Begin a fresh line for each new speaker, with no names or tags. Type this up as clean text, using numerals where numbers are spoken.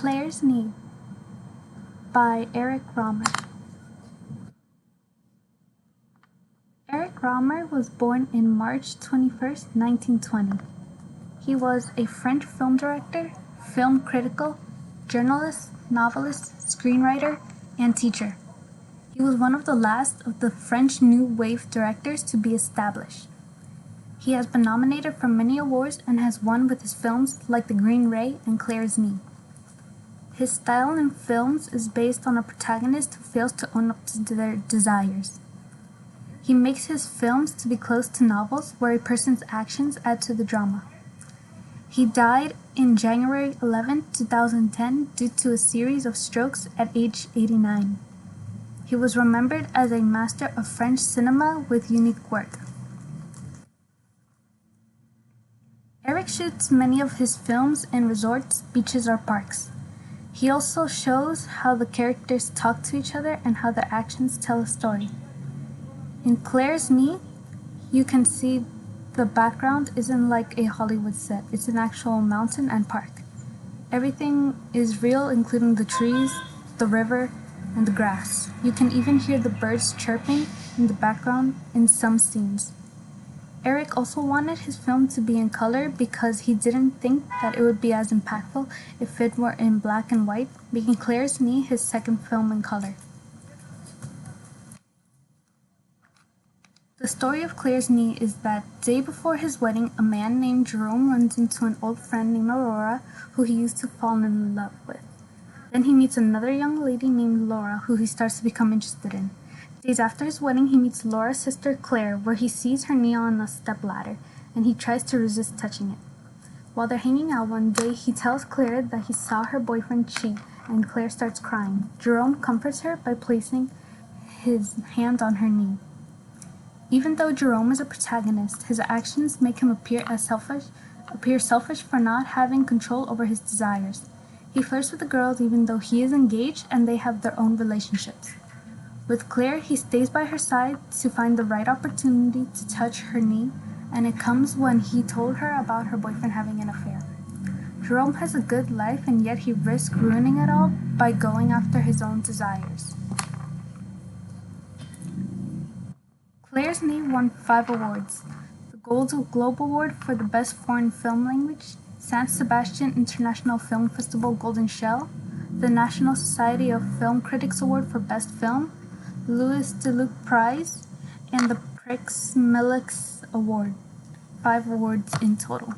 Claire's Knee by Eric Romer. Eric Romer was born in March 21st, 1920. He was a French film director, film critical, journalist, novelist, screenwriter, and teacher. He was one of the last of the French New Wave directors to be established. He has been nominated for many awards and has won with his films like The Green Ray and Claire's Knee. His style in films is based on a protagonist who fails to own up to their desires. He makes his films to be close to novels where a person's actions add to the drama. He died in January 11, 2010 due to a series of strokes at age 89. He was remembered as a master of French cinema with unique work. Eric shoots many of his films in resorts, beaches, or parks. He also shows how the characters talk to each other and how their actions tell a story. In Claire's Knee, you can see the background isn't like a Hollywood set. It's an actual mountain and park. Everything is real, including the trees, the river, and the grass. You can even hear the birds chirping in the background in some scenes. Eric also wanted his film to be in color because he didn't think that it would be as impactful if it were in black and white, making Claire's Knee his second film in color. The story of Claire's Knee is that day before his wedding, a man named Jerome runs into an old friend named Aurora who he used to fall in love with. Then he meets another young lady named Laura who he starts to become interested in. Days after his wedding, he meets Laura's sister Claire, where he sees her knee on a stepladder, and he tries to resist touching it. While they're hanging out one day, he tells Claire that he saw her boyfriend cheat, and Claire starts crying. Jerome comforts her by placing his hand on her knee. Even though Jerome is a protagonist, his actions make him appear selfish for not having control over his desires. He flirts with the girls even though he is engaged and they have their own relationships. With Claire, he stays by her side to find the right opportunity to touch her knee, and it comes when he told her about her boyfriend having an affair. Jerome has a good life, and yet he risks ruining it all by going after his own desires. Claire's Knee won 5 awards: the Golden Globe Award for the Best Foreign Film Language, San Sebastian International Film Festival Golden Shell, the National Society of Film Critics Award for Best Film, Louis Deluc Prize, and the Prix Mellix Award. 5 awards in total.